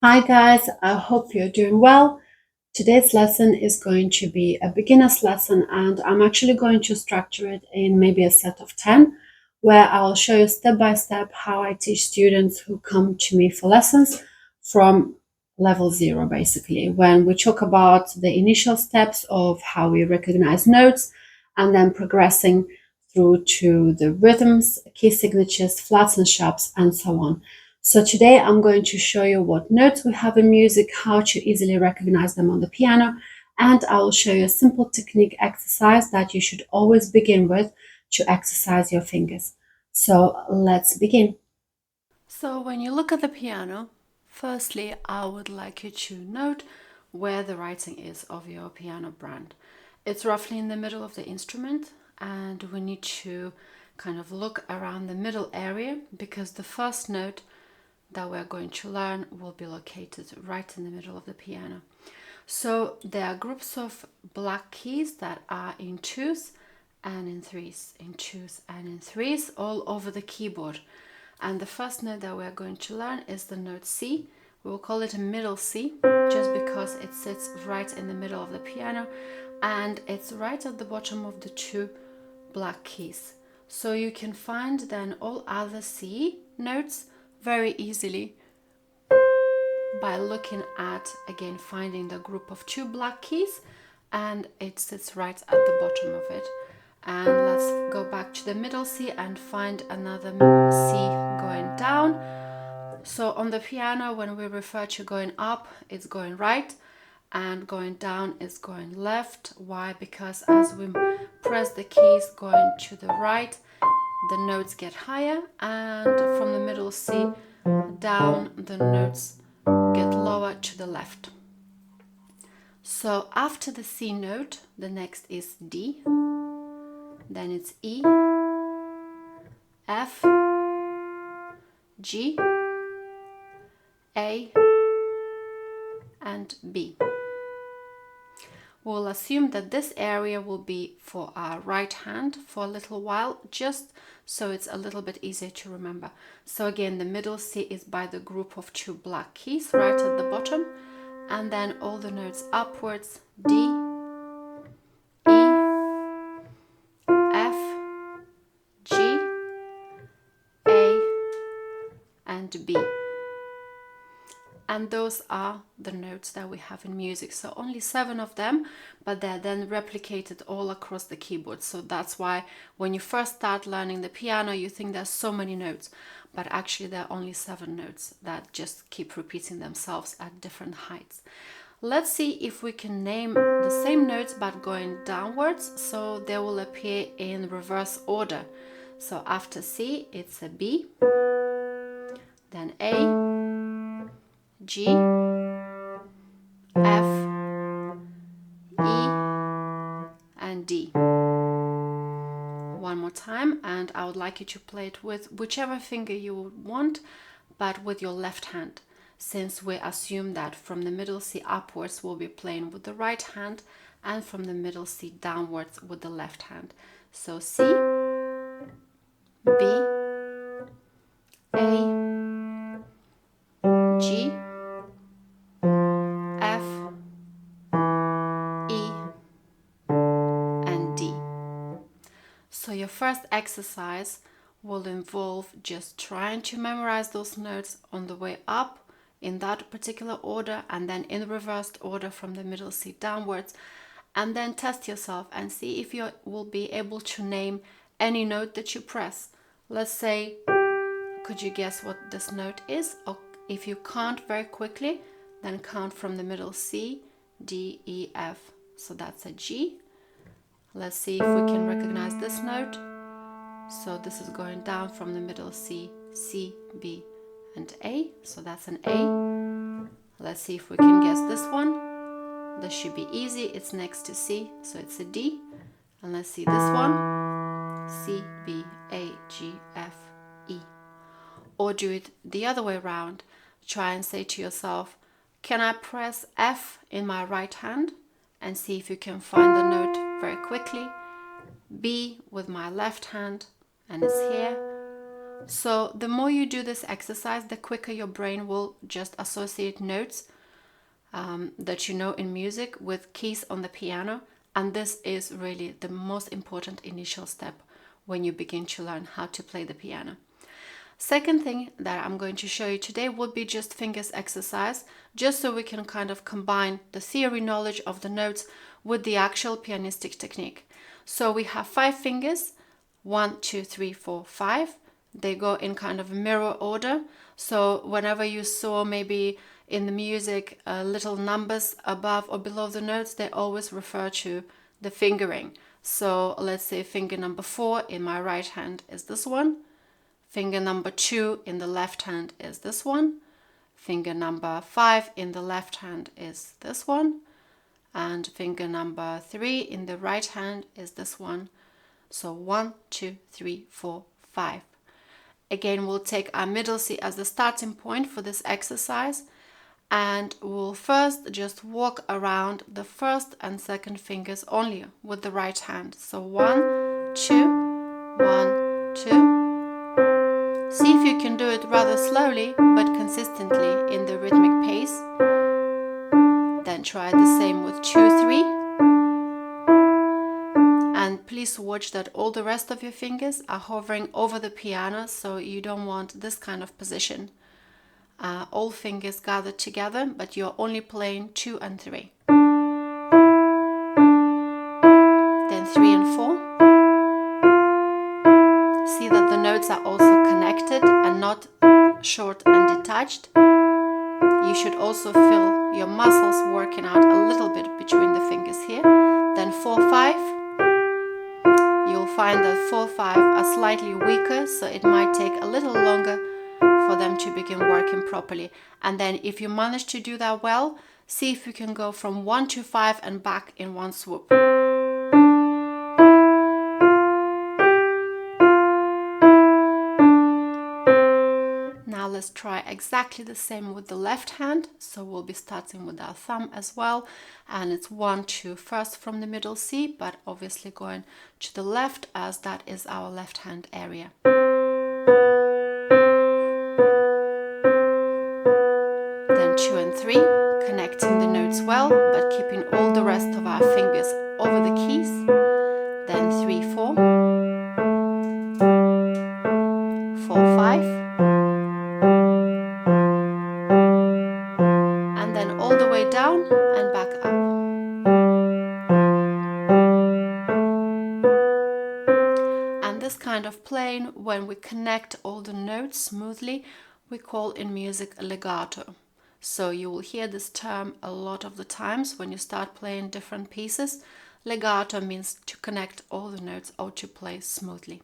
Hi guys, I hope you're doing well. Today's lesson is going to be a beginner's lesson, and I'm actually going to structure it in maybe a set of 10 where I'll show you step by step how I teach students who come to me for lessons from level 0 basically. When we talk about the initial steps of how we recognize notes and then progressing through to the rhythms, key signatures, flats and sharps, and so on. So today I'm going to show you what notes we have in music, how to easily recognize them on the piano, and I will show you a simple technique exercise that you should always begin with to exercise your fingers. So let's begin. So when you look at the piano, firstly, I would like you to note where the writing is of your piano brand. It's roughly in the middle of the instrument, and we need to kind of look around the middle area because the first note that we're going to learn will be located right in the middle of the piano. So there are groups of black keys that are in twos and in threes, in twos and in threes all over the keyboard. And the first note that we're going to learn is the note C. We'll call it a middle C just because it sits right in the middle of the piano and it's right at the bottom of the two black keys. So you can find then all other C notes very easily by looking at, again, finding the group of two black keys, and it sits right at the bottom of it. And let's go back to the middle C and find another C going down. So on the piano, when we refer to going up, it's going right, and going down is going left. Why? Because as we press the keys going to the right, the notes get higher, and from the middle C down, the notes get lower to the left. So after the C note, the next is D, then it's E, F, G, A, and B. We'll assume that this area will be for our right hand for a little while, just so it's a little bit easier to remember. So again, the middle C is by the group of two black keys right at the bottom, and then all the notes upwards: D, E, F, G, A, and B. And those are the notes that we have in music. So only 7 of them, but they're then replicated all across the keyboard. So that's why when you first start learning the piano, you think there's so many notes, but actually there are only 7 notes that just keep repeating themselves at different heights. Let's see if we can name the same notes but going downwards, so they will appear in reverse order. So after C, it's a B, then A, G, F, E, and D. One more time, and I would like you to play it with whichever finger you want, but with your left hand, since we assume that from the middle C upwards we'll be playing with the right hand, and from the middle C downwards with the left hand. So C, B, A, G, F, E, and D. So your first exercise will involve just trying to memorize those notes on the way up in that particular order, and then in reversed order from the middle C downwards, and then test yourself and see if you will be able to name any note that you press. Let's say, could you guess what this note is? Or if you can't very quickly, then count from the middle C, D, E, F. So that's a G. Let's see if we can recognize this note. So this is going down from the middle C, C, B, and A. So that's an A. Let's see if we can guess this one. This should be easy. It's next to C, so it's a D. And let's see this one. C, B, A, G, F, E. Or do it the other way around. Try and say to yourself, can I press F in my right hand? And see if you can find the note very quickly. B with my left hand, and it's here. So the more you do this exercise, the quicker your brain will just associate notes that you know in music with keys on the piano. And this is really the most important initial step when you begin to learn how to play the piano. Second thing that I'm going to show you today would be just fingers exercise, just so we can kind of combine the theory knowledge of the notes with the actual pianistic technique. So we have 5 fingers, 1, 2, 3, 4, 5. They go in kind of mirror order. So whenever you saw maybe in the music little numbers above or below the notes, they always refer to the fingering. So let's say finger number 4 in my right hand is this one. Finger number 2 in the left hand is this one. Finger number 5 in the left hand is this one. And finger number 3 in the right hand is this one. So 1, 2, 3, 4, 5. Again, we'll take our middle C as the starting point for this exercise. And we'll first just walk around the first and second fingers only with the right hand. So 1, 2, 1, 2. See if you can do it rather slowly but consistently in the rhythmic pace. Then try the same with 2, 3. And please watch that all the rest of your fingers are hovering over the piano, so you don't want this kind of position. All fingers gathered together, but you're only playing 2 and 3. Then 3 and 4. See that the notes are also connected and not short and detached. You should also feel your muscles working out a little bit between the fingers here. Then 4, 5. You'll find that 4, 5 are slightly weaker, so it might take a little longer for them to begin working properly. And then if you manage to do that well, see if you can go from 1 to 5 and back in one swoop. Now let's try exactly the same with the left hand. So we'll be starting with our thumb as well. And it's 1, 2 first from the middle C, but obviously going to the left as that is our left hand area. Then 2 and 3, connecting the notes well, but keeping all the rest of our fingers over the keys. Then 3, 4, 4, 5, and then all the way down and back up. And this kind of playing, when we connect all the notes smoothly, we call in music legato. So you will hear this term a lot of the times when you start playing different pieces. Legato means to connect all the notes or to play smoothly.